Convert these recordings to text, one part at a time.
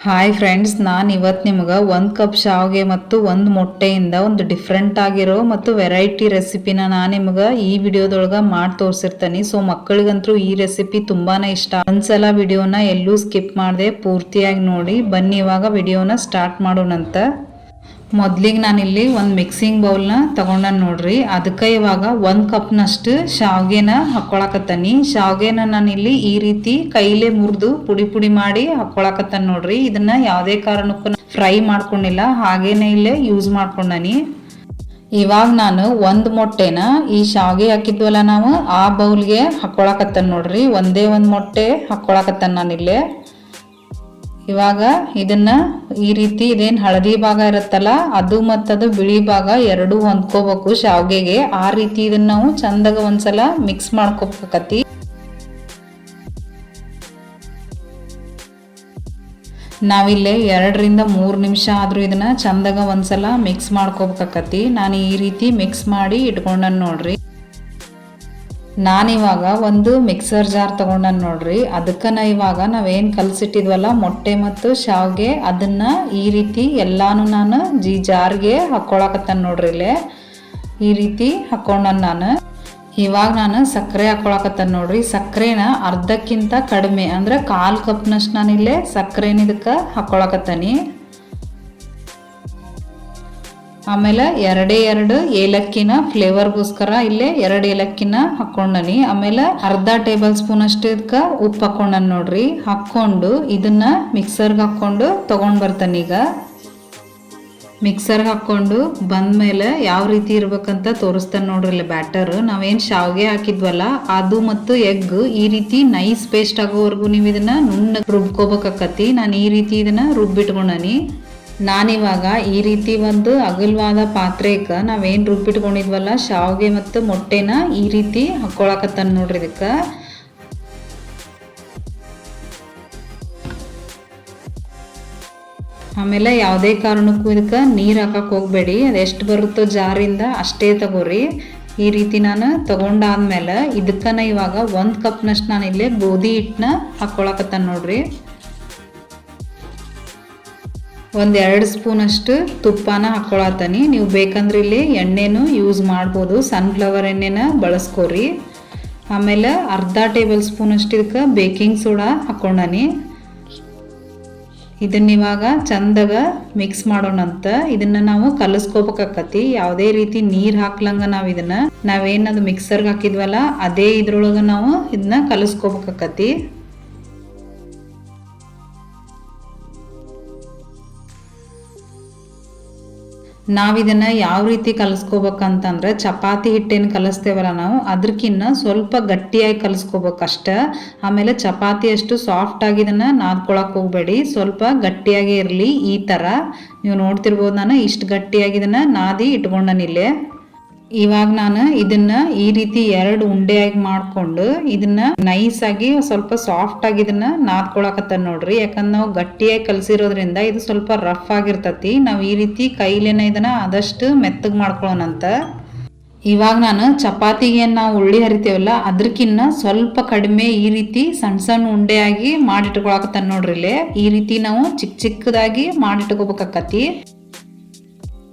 Hi friends, ನಾನು ಇವತ್ತು ನಿಮ್ಗೆ 1 ಕಪ್ ಶಾವಿಗೆ ಮತ್ತು 1 ಮೊಟ್ಟೆಯಿಂದ ಒಂದು ಡಿಫ್ರೆಂಟ್ ಆಗಿರೋ ಮತ್ತು ವೆರೈಟಿ ರೆಸಿಪಿನ ನಾನು ನಿಮ್ಗೆ ಈ ವಿಡಿಯೋದೊಳಗೆ ಮಾಡಿ ತೋರಿಸಿರ್ತೀನಿ. ಸೊ ಮಕ್ಕಳಿಗಂತೂ ಈ ರೆಸಿಪಿ ತುಂಬಾ ಇಷ್ಟ. ಒಂದ್ಸಲ ವಿಡಿಯೋನ ಎಲ್ಲೂ ಸ್ಕಿಪ್ ಮಾಡದೆ ಪೂರ್ತಿಯಾಗಿ ನೋಡಿ. ಬನ್ನಿ ಇವಾಗ ವಿಡಿಯೋನ ಸ್ಟಾರ್ಟ್ ಮಾಡೋಣಂತ. ಮೊದಲಿಗೆ ನಾನಿಲ್ಲಿ ಒಂದು ಮಿಕ್ಸಿಂಗ್ ಬೌಲ್ನ ತಗೊಂಡು ನೋಡ್ರಿ. ಅದಕ್ಕೆ ಇವಾಗ 1 ಕಪ್ನಷ್ಟು ಶಾವಿಗೆನ ಹಾಕ್ಕೊಳಕತ್ತೀನಿ. ಶಾವಿಗೆನ ನಾನಿಲ್ಲಿ ಈ ರೀತಿ ಕೈಲೇ ಮುರಿದು ಪುಡಿ ಪುಡಿ ಮಾಡಿ ಹಾಕ್ಕೊಳಕತ್ತಾನ ನೋಡ್ರಿ. ಇದನ್ನ ಯಾವುದೇ ಕಾರಣಕ್ಕೂ ಫ್ರೈ ಮಾಡ್ಕೊಂಡಿಲ್ಲ, ಹಾಗೇನೆ ಇಲ್ಲೇ ಯೂಸ್ ಮಾಡ್ಕೊಂಡನಿ. ಇವಾಗ ನಾನು 1 ಮೊಟ್ಟೆನ ಈ ಶಾವಿಗೆ ಹಾಕಿದ್ವಲ್ಲ ನಾವು ಆ ಬೌಲ್ಗೆ ಹಾಕ್ಕೊಳಕತ್ತಾನ ನೋಡ್ರಿ. ಒಂದೇ ಒಂದು ಮೊಟ್ಟೆ ಹಾಕ್ಕೊಳಕತ್ತಾನ ನಾನಿಲ್ಲೇ. ಇವಾಗ ಇದನ್ನ ಈ ರೀತಿ ಇದೇನು ಹಳದಿ ಭಾಗ ಇರುತ್ತಲ್ಲ ಅದು ಮತ್ತದು ಬಿಳಿ ಭಾಗ ಎರಡು ಹೊಂದ್ಕೋಬೇಕು ಶಾವಿಗೆಗೆ. ಆ ರೀತಿ ಇದನ್ನ ನಾವು ಚಂದಾಗ ಒಂದ್ಸಲ ಮಿಕ್ಸ್ ಮಾಡ್ಕೋಬೇಕತಿ. ನಾವಿಲ್ಲೇ 2 ರಿಂದ 3 ನಿಮಿಷ ಆದ್ರೂ ಇದನ್ನ ಚಂದಾಗ ಒಂದ್ಸಲ ಮಿಕ್ಸ್ ಮಾಡ್ಕೋಬೇಕತಿ. ನಾನು ಈ ರೀತಿ ಮಿಕ್ಸ್ ಮಾಡಿ ಇಟ್ಕೊಂಡನ್ ನೋಡ್ರಿ. ನಾನಿವಾಗ ಒಂದು ಮಿಕ್ಸರ್ ಜಾರ್ ತಗೊಂಡನ್ ನೋಡ್ರಿ. ಅದಕ್ಕೆ ಇವಾಗ ನಾವೇನು ಕಲಸಿಟ್ಟಿದ್ವಲ್ಲ ಮೊಟ್ಟೆ ಮತ್ತು ಶಾವಿಗೆ ಅದನ್ನ ಈ ರೀತಿ ಎಲ್ಲಾನು ನಾನು ಜಾರ್ಗೆ ಹಾಕ್ಕೊಳಕತ್ತನ್ ನೋಡ್ರಿ. ಇಲ್ಲೇ ಈ ರೀತಿ ಹಾಕ್ಕೊಂಡನ್ ನಾನು. ಇವಾಗ ನಾನು ಸಕ್ಕರೆ ಹಾಕ್ಕೊಳಕತ್ತನ್ ನೋಡ್ರಿ. ಸಕ್ಕರೆನ ಅರ್ಧಕ್ಕಿಂತ ಕಡಿಮೆ ಅಂದ್ರೆ 1/4 ಕಪ್ನಷ್ಟು ನಾನಿಲ್ಲೇ ಸಕ್ಕರೆನ ಇದಕ್ಕೆ ಹಾಕ್ಕೊಳಕತ್ತನಿ. ಆಮೇಲೆ 2 ಏಲಕ್ಕಿನ ಫ್ಲೇವರ್ಗೋಸ್ಕರ ಇಲ್ಲೇ 2 ಏಲಕ್ಕಿನ ಹಾಕ್ಕೊಂಡನಿ. ಆಮೇಲೆ ಅರ್ಧ ಟೇಬಲ್ ಸ್ಪೂನ್ ಅಷ್ಟು ಇದಕ್ಕೆ ಉಪ್ಪು ಹಾಕ್ಕೊಂಡನ್ ನೋಡ್ರಿ. ಹಾಕ್ಕೊಂಡು ಇದನ್ನ ಮಿಕ್ಸರ್ಗೆ ಹಾಕ್ಕೊಂಡು ತಗೊಂಡ್ ಬರ್ತಾನೆ. ಈಗ ಮಿಕ್ಸರ್ಗೆ ಹಾಕ್ಕೊಂಡು ಬಂದ್ಮೇಲೆ ಯಾವ ರೀತಿ ಇರ್ಬೇಕಂತ ತೋರಿಸ್ತಾನೆ ನೋಡ್ರಿ. ಇಲ್ಲಿ ಬ್ಯಾಟರ್ ನಾವೇನು ಶಾವಿಗೆ ಹಾಕಿದ್ವಲ್ಲ ಅದು ಮತ್ತು ಎಗ್ ಈ ರೀತಿ ನೈಸ್ ಪೇಸ್ಟ್ ಆಗೋವರೆಗೂ ನೀವು ಇದನ್ನ ನುಣ್ಣಗೆ ರುಬ್ಕೋಬೇಕಾಕತಿ. ನಾನು ಈ ರೀತಿ ಇದನ್ನ ರುಬ್ಬಿಟ್ಕೊಂಡನಿ. ನಾನಿವಾಗ ಈ ರೀತಿ ಒಂದು ಅಗಲವಾದ ಪಾತ್ರೆಗೆ ನಾವೇನು ರುಬ್ಬಿಟ್ಕೊಂಡಿದ್ವಲ್ಲ ಶಾವಿಗೆ ಮತ್ತು ಮೊಟ್ಟೆನ ಈ ರೀತಿ ಹಾಕ್ಕೊಳಕತ್ತಾನ ನೋಡ್ರಿ. ಇದಕ್ಕೆ ಆಮೇಲೆ ಯಾವುದೇ ಕಾರಣಕ್ಕೂ ಇದಕ್ಕೆ ನೀರು ಹಾಕಕ್ಕೆ ಹೋಗಬೇಡಿ. ಅದೆಷ್ಟು ಬರುತ್ತೋ ಜಾರಿಂದ ಅಷ್ಟೇ ತಗೋರಿ. ಈ ರೀತಿ ನಾನು ತಗೊಂಡಾದ್ಮೇಲೆ ಇದಕ್ಕನ ಇವಾಗ 1 ಕಪ್ನಷ್ಟು ನಾನು ಇಲ್ಲೇ ಗೋಧಿ ಹಿಟ್ಟನ್ನ ಹಾಕ್ಕೊಳಕತ್ತಾನ ನೋಡ್ರಿ. 1-2 ಸ್ಪೂನ್ ಅಷ್ಟು ತುಪ್ಪನ ಹಾಕ್ಕೊಳತಾನಿ. ನೀವು ಬೇಕಂದ್ರೆ ಇಲ್ಲಿ ಎಣ್ಣೆನೂ ಯೂಸ್ ಮಾಡ್ಬೋದು, ಸನ್ಫ್ಲವರ್ ಎಣ್ಣೆನ ಬಳಸ್ಕೋರಿ. ಆಮೇಲೆ ಅರ್ಧ ಟೇಬಲ್ ಸ್ಪೂನ್ ಅಷ್ಟು ಇದಕ್ಕೆ ಬೇಕಿಂಗ್ ಸೋಡಾ ಹಾಕ್ಕೊಂಡನಿ. ಇದನ್ನ ಇವಾಗ ಚಂದಾಗ ಮಿಕ್ಸ್ ಮಾಡೋಣಂತ. ಇದನ್ನ ನಾವು ಕಲಸ್ಕೋಬೇಕಾಕತಿ. ಯಾವುದೇ ರೀತಿ ನೀರು ಹಾಕ್ಲಂಗ ನಾವೇನದು ಮಿಕ್ಸರ್ಗೆ ಹಾಕಿದ್ವಲ್ಲ ಅದೇ ಇದ್ರೊಳಗೆ ನಾವು ಇದನ್ನ ಕಲಸ್ಕೋಬೇಕಾಕತಿ. ನಾವಿದನ್ನು ಯಾವ ರೀತಿ ಕಲಿಸ್ಕೋಬೇಕಂತಂದ್ರೆ ಚಪಾತಿ ಹಿಟ್ಟೇನು ಕಲಿಸ್ತೇವಲ್ಲ ನಾವು ಅದಕ್ಕಿಂತ ಸ್ವಲ್ಪ ಗಟ್ಟಿಯಾಗಿ ಕಲಿಸ್ಕೋಬೇಕಷ್ಟೆ. ಆಮೇಲೆ ಚಪಾತಿ ಅಷ್ಟು ಸಾಫ್ಟಾಗಿ ಇದನ್ನು ನಾದ್ಕೊಳಕ್ಕೆ ಹೋಗಬೇಡಿ, ಸ್ವಲ್ಪ ಗಟ್ಟಿಯಾಗೇ ಇರಲಿ. ಈ ಥರ ನೀವು ನೋಡ್ತಿರ್ಬೋದು, ನಾನು ಇಷ್ಟು ಗಟ್ಟಿಯಾಗಿ ಇದನ್ನು ನಾದಿ ಇಟ್ಕೊಂಡನಿಲ್ಲೇ. ಇವಾಗ ನಾನು ಇದನ್ನ ಈ ರೀತಿ 2 ಉಂಡೆಯಾಗಿ ಮಾಡ್ಕೊಂಡು ಇದನ್ನ ನೈಸ್ ಆಗಿ ಸ್ವಲ್ಪ ಸಾಫ್ಟ್ ಆಗಿ ಇದನ್ನ ನಾದ್ಕೊಳಕತ್ತ ನೋಡ್ರಿ. ಯಾಕಂದ್ರೆ ನಾವು ಗಟ್ಟಿಯಾಗಿ ಕಲಸಿರೋದ್ರಿಂದ ಇದು ಸ್ವಲ್ಪ ರಫ್ ಆಗಿರ್ತತಿ. ನಾವು ಈ ರೀತಿ ಕೈಲೇನ ಇದನ್ನ ಆದಷ್ಟು ಮೆತ್ತಗೆ ಮಾಡ್ಕೊಳ್ಳೋಣಂತ. ಇವಾಗ ನಾನು ಚಪಾತಿಗೆ ನಾವು ಉಳ್ಳಿ ಹರಿತೇವಲ್ಲ ಅದಕ್ಕಿನ್ನ ಸ್ವಲ್ಪ ಕಡಿಮೆ ಈ ರೀತಿ ಸಣ್ಣ ಸಣ್ಣ ಉಂಡೆಯಾಗಿ ಮಾಡಿಟ್ಕೊಳಕತ್ತ ನೋಡ್ರಿ. ಇಲ್ಲೇ ಈ ರೀತಿ ನಾವು ಚಿಕ್ಕದಾಗಿ ಮಾಡಿಟ್ಕೋಬೇಕಾಕತಿ.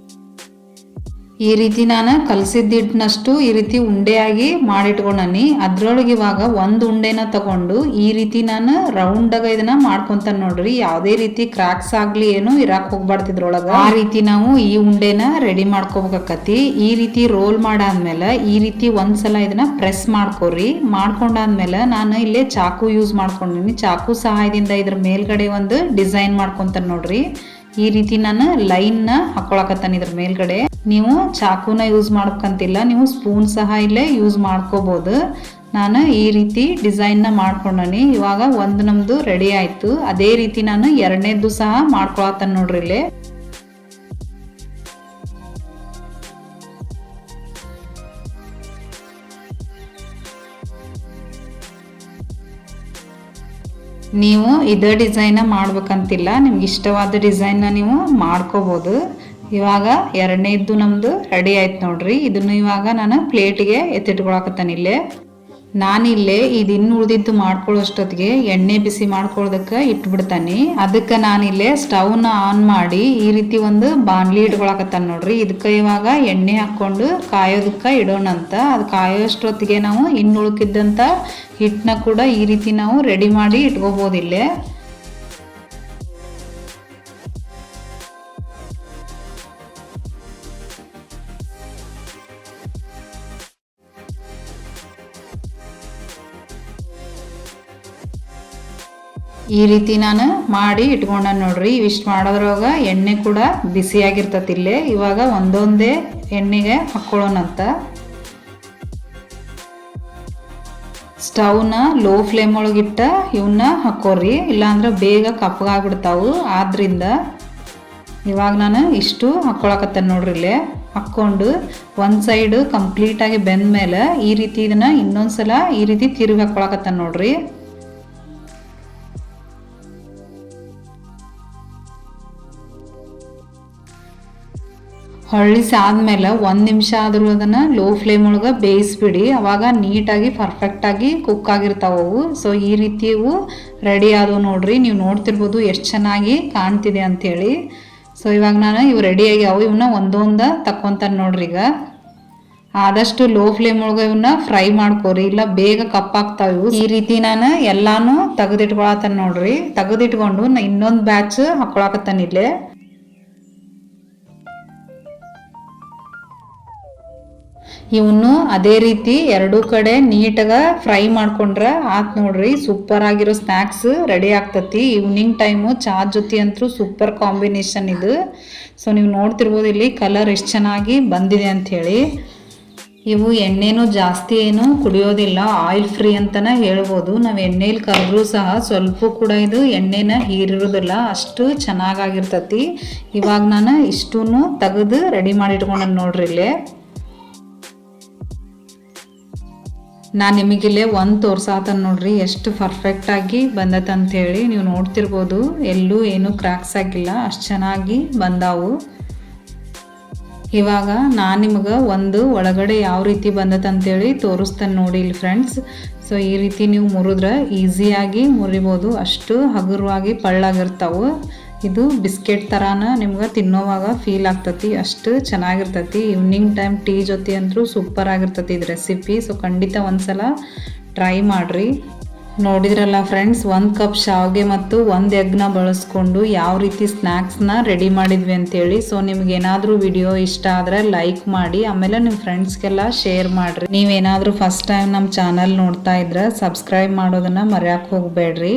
ಈ ರೀತಿ ನಾನು ಕಲಸಿದ್ದಿಟ್ಟನಷ್ಟು ಈ ರೀತಿ ಉಂಡೆಯಾಗಿ ಮಾಡಿಟ್ಕೊಂಡನಿ. ಅದ್ರೊಳಗೆ ಇವಾಗ 1 ಉಂಡೆನ ತಗೊಂಡು ಈ ರೀತಿ ನಾನು ರೌಂಡಾಗ ಇದನ್ನ ಮಾಡ್ಕೊಂತಾನೆ ನೋಡ್ರಿ. ಯಾವುದೇ ರೀತಿ ಕ್ರಾಕ್ಸ್ ಆಗ್ಲಿ ಏನು ಇರಾಕ್ ಹೋಗ್ಬಾರ್ದು ಇದ್ರೊಳಗ. ಆ ರೀತಿ ನಾವು ಈ ಉಂಡೆನ ರೆಡಿ ಮಾಡ್ಕೋಬೇಕಾಕತಿ. ಈ ರೀತಿ ರೋಲ್ ಮಾಡಾದ್ಮೇಲೆ ಈ ರೀತಿ ಒಂದ್ಸಲ ಇದನ್ನ ಪ್ರೆಸ್ ಮಾಡ್ಕೋರಿ. ಮಾಡ್ಕೊಂಡಾದ್ಮೇಲೆ ನಾನು ಇಲ್ಲೇ ಚಾಕು ಯೂಸ್ ಮಾಡ್ಕೊಂಡಿನಿ. ಚಾಕು ಸಹಾಯದಿಂದ ಇದ್ರ ಮೇಲ್ಗಡೆ ಒಂದು ಡಿಸೈನ್ ಮಾಡ್ಕೊಂತಾನೆ ನೋಡ್ರಿ. ಈ ರೀತಿ ನಾನು ಲೈನ್ನ ಹಾಕೊಳಕತ್ತಾನ ಇದ್ರ ಮೇಲ್ಗಡೆ. ನೀವು ಚಾಕುನ ಯೂಸ್ ಮಾಡ್ಬೇಕಂತಿಲ್ಲ, ನೀವು ಸ್ಪೂನ್ ಸಹ ಇಲ್ಲೇ ಯೂಸ್ ಮಾಡ್ಕೋಬಹುದು. ನಾನು ಈ ರೀತಿ ಡಿಸೈನ್ನ ಮಾಡ್ಕೊಂಡನಿ. ಇವಾಗ ಒಂದು ನಮ್ದು ರೆಡಿ ಆಯ್ತು. ಅದೇ ರೀತಿ ನಾನು 2ನೇದ್ದು ಸಹ ಮಾಡ್ಕೊಳತ್ತಾನ ನೋಡ್ರಿ. ಇಲ್ಲೇ ನೀವು ಇದೇ ಡಿಸೈನ ಮಾಡ್ಬೇಕಂತಿಲ್ಲ, ನಿಮ್ಗೆ ಇಷ್ಟವಾದ ಡಿಸೈನ್ನ ನೀವು ಮಾಡ್ಕೋಬೋದು. ಇವಾಗ 2ನೇದ್ದು ನಮ್ದು ರೆಡಿ ಆಯ್ತು ನೋಡ್ರಿ. ಇದನ್ನು ಇವಾಗ ನಾನು ಪ್ಲೇಟಿಗೆ ಎತ್ತಿಟ್ಕೊಳಕತ್ತಾನ ಇಲ್ಲೇ. ನಾನಿಲ್ಲೇ ಇದು ಇನ್ನು ಉಳಿದಿದ್ದು ಮಾಡ್ಕೊಳ್ಳೋಷ್ಟೊತ್ತಿಗೆ ಎಣ್ಣೆ ಬಿಸಿ ಮಾಡ್ಕೊಳ್ಳೋದಕ್ಕೆ ಇಟ್ಬಿಡ್ತಾನೆ. ಅದಕ್ಕೆ ನಾನಿಲ್ಲೇ ಸ್ಟವ್ನ ಆನ್ ಮಾಡಿ ಈ ರೀತಿ ಒಂದು ಬಾಣಲಿ ಇಟ್ಕೊಳಕತ್ತಾನ ನೋಡ್ರಿ. ಇದಕ್ಕೆ ಇವಾಗ ಎಣ್ಣೆ ಹಾಕ್ಕೊಂಡು ಕಾಯೋದಕ್ಕೆ ಇಡೋಣಂತ. ಅದು ಕಾಯೋಷ್ಟೊತ್ತಿಗೆ ನಾವು ಇನ್ನು ಉಳ್ಕಿದ್ದಂಥ ಹಿಟ್ಟನ್ನ ಕೂಡ ಈ ರೀತಿ ನಾವು ರೆಡಿ ಮಾಡಿ ಇಟ್ಕೋಬೋದಿಲ್ಲೇ. ಈ ರೀತಿ ನಾನು ಮಾಡಿ ಇಟ್ಕೊಂಡ ನೋಡ್ರಿ. ಇವಿಷ್ಟು ಮಾಡೋದ್ರೊಳಗ ಎಣ್ಣೆ ಕೂಡ ಬಿಸಿಯಾಗಿರ್ತತಿ ಇಲ್ಲೇ. ಇವಾಗ ಒಂದೊಂದೇ ಎಣ್ಣೆಗೆ ಹಾಕ್ಕೊಳ್ಳೋಣಂತ. ಸ್ಟವ್ನ ಲೋ ಫ್ಲೇಮ್ ಒಳಗಿಟ್ಟ ಇವನ್ನ ಹಾಕೋರಿ, ಇಲ್ಲಾಂದ್ರೆ ಬೇಗ ಕಪ್ಪಗಾಗ್ಬಿಡ್ತಾವು. ಆದ್ರಿಂದ ಇವಾಗ ನಾನು ಇಷ್ಟು ಹಾಕ್ಕೊಳಕತ್ತೇನೆ ನೋಡ್ರಿ. ಇಲ್ಲೇ ಹಾಕ್ಕೊಂಡು ಒಂದು ಸೈಡ್ ಕಂಪ್ಲೀಟಾಗಿ ಬೆಂದ ಮೇಲೆ ಈ ರೀತಿ ಇದನ್ನ ಇನ್ನೊಂದ್ಸಲ ಈ ರೀತಿ ತಿರುಗಿ ಹಾಕ್ಕೊಳಕತ್ತೇನೆ ನೋಡ್ರಿ. ಹೊಳ್ಳಿಸಿ ಆದಮೇಲೆ 1 ನಿಮಿಷ ಆದರೂ ಅದನ್ನು ಲೋ ಫ್ಲೇಮ್ ಒಳಗೆ ಬೇಯಿಸ್ಬಿಡಿ. ಅವಾಗ ನೀಟಾಗಿ ಪರ್ಫೆಕ್ಟಾಗಿ ಕುಕ್ ಆಗಿರ್ತಾವವು. ಸೊ ಈ ರೀತಿ ಇವು ರೆಡಿ ಆದವು ನೋಡ್ರಿ. ನೀವು ನೋಡ್ತಿರ್ಬೋದು ಎಷ್ಟು ಚೆನ್ನಾಗಿ ಕಾಣ್ತಿದೆ ಅಂಥೇಳಿ. ಸೊ ಇವಾಗ ನಾನು ಇವು ರೆಡಿಯಾಗಿ ಅವು ಇವನ್ನ ಒಂದೊಂದು ತಕ್ಕೊಂತಾನೆ ನೋಡ್ರಿ. ಈಗ ಆದಷ್ಟು ಲೋ ಫ್ಲೇಮ್ ಒಳಗೆ ಇವನ್ನ ಫ್ರೈ ಮಾಡ್ಕೋರಿ, ಇಲ್ಲ ಬೇಗ ಕಪ್ಪಾಗ್ತಾವೆ ಇವು. ಈ ರೀತಿ ನಾನು ಎಲ್ಲಾನು ತೆಗೆದಿಟ್ಕೊಳತ್ತಾನೆ ನೋಡ್ರಿ. ತೆಗೆದಿಟ್ಕೊಂಡು ಇನ್ನೊಂದು ಬ್ಯಾಚ್ ಹಾಕೊಳಕತ್ತಾನೆ ಇಲ್ಲೇ. ಇವನು ಅದೇ ರೀತಿ ಎರಡೂ ಕಡೆ ನೀಟಾಗಿ ಫ್ರೈ ಮಾಡ್ಕೊಂಡ್ರೆ ಆತ್ ನೋಡ್ರಿ. ಸೂಪರ್ ಆಗಿರೋ ಸ್ನ್ಯಾಕ್ಸ್ ರೆಡಿ ಆಗ್ತತಿ. ಈವ್ನಿಂಗ್ ಟೈಮು ಚಾ ಜೊತೆ ಅಂತೂ ಸೂಪರ್ ಕಾಂಬಿನೇಷನ್ ಇದು. ಸೊ ನೀವು ನೋಡ್ತಿರ್ಬೋದು ಇಲ್ಲಿ ಕಲರ್ ಎಷ್ಟು ಚೆನ್ನಾಗಿ ಬಂದಿದೆ ಅಂಥೇಳಿ. ಇವು ಎಣ್ಣೆನೂ ಜಾಸ್ತಿ ಏನು ಕುಡಿಯೋದಿಲ್ಲ, ಆಯಿಲ್ ಫ್ರೀ ಅಂತಲೇ ಹೇಳ್ಬೋದು. ನಾವು ಎಣ್ಣೆಲಿ ಕರೆದ್ರೂ ಸಹ ಸ್ವಲ್ಪ ಕೂಡ ಇದು ಎಣ್ಣೆನ ಹೀರಿರೋದಿಲ್ಲ, ಅಷ್ಟು ಚೆನ್ನಾಗಾಗಿರ್ತತಿ. ಇವಾಗ ನಾನು ಇಷ್ಟೂ ತೆಗೆದು ರೆಡಿ ಮಾಡಿ ಇಟ್ಕೊಂಡೆ ನೋಡ್ರಿ ಇಲ್ಲೇ. ನಾನು ನಿಮಗಿಲ್ಲೇ ಒಂದು ತೋರ್ಸಾತನ ನೋಡ್ರಿ ಎಷ್ಟು ಪರ್ಫೆಕ್ಟಾಗಿ ಬಂದತ್ತೆ ಅಂಥೇಳಿ. ನೀವು ನೋಡ್ತಿರ್ಬೋದು ಎಲ್ಲೂ ಏನೂ ಕ್ರ್ಯಾಕ್ಸ್ ಆಗಿಲ್ಲ, ಅಷ್ಟು ಚೆನ್ನಾಗಿ ಬಂದಾವು. ಇವಾಗ ನಾನು ನಿಮಗೆ ಒಂದು ಒಳಗಡೆ ಯಾವ ರೀತಿ ಬಂದತ್ತೆ ಅಂತೇಳಿ ತೋರಿಸ್ತೇನೆ ನೋಡಿ ಇಲ್ಲಿ ಫ್ರೆಂಡ್ಸ್. ಸೊ ಈ ರೀತಿ ನೀವು ಮುರಿದ್ರೆ ಈಸಿಯಾಗಿ ಮುರಿಬೋದು, ಅಷ್ಟು ಹಗುರವಾಗಿ ಪಳ್ಳಾಗಿರ್ತಾವೆ. ಇದು ಬಿಸ್ಕೆಟ್ ಥರಾನ ನಿಮ್ಗೆ ತಿನ್ನೋವಾಗ ಫೀಲ್ ಆಗ್ತತಿ, ಅಷ್ಟು ಚೆನ್ನಾಗಿರ್ತತಿ. ಈವ್ನಿಂಗ್ ಟೈಮ್ ಟೀ ಜೊತೆ ಅಂತೂ ಸೂಪರ್ ಆಗಿರ್ತತಿ ಇದು ರೆಸಿಪಿ. ಸೊ ಖಂಡಿತ ಒಂದ್ಸಲ ಟ್ರೈ ಮಾಡಿರಿ. ನೋಡಿದ್ರಲ್ಲ ಫ್ರೆಂಡ್ಸ್, 1 ಕಪ್ ಶಾವಿಗೆ ಮತ್ತು 1 ಎಗ್ನ ಬಳಸ್ಕೊಂಡು ಯಾವ ರೀತಿ ಸ್ನ್ಯಾಕ್ಸ್ನ ರೆಡಿ ಮಾಡಿದ್ವಿ ಅಂತೇಳಿ. ಸೊ ನಿಮ್ಗೇನಾದರೂ ವಿಡಿಯೋ ಇಷ್ಟ ಆದರೆ ಲೈಕ್ ಮಾಡಿ, ಆಮೇಲೆ ನಿಮ್ಮ ಫ್ರೆಂಡ್ಸ್ಗೆಲ್ಲ ಶೇರ್ ಮಾಡಿರಿ. ನೀವೇನಾದರೂ ಫಸ್ಟ್ ಟೈಮ್ ನಮ್ಮ ಚಾನಲ್ ನೋಡ್ತಾ ಇದ್ರೆ ಸಬ್ಸ್ಕ್ರೈಬ್ ಮಾಡೋದನ್ನು ಮರೆಯೋಕ್ಕೆ ಹೋಗಬೇಡ್ರಿ.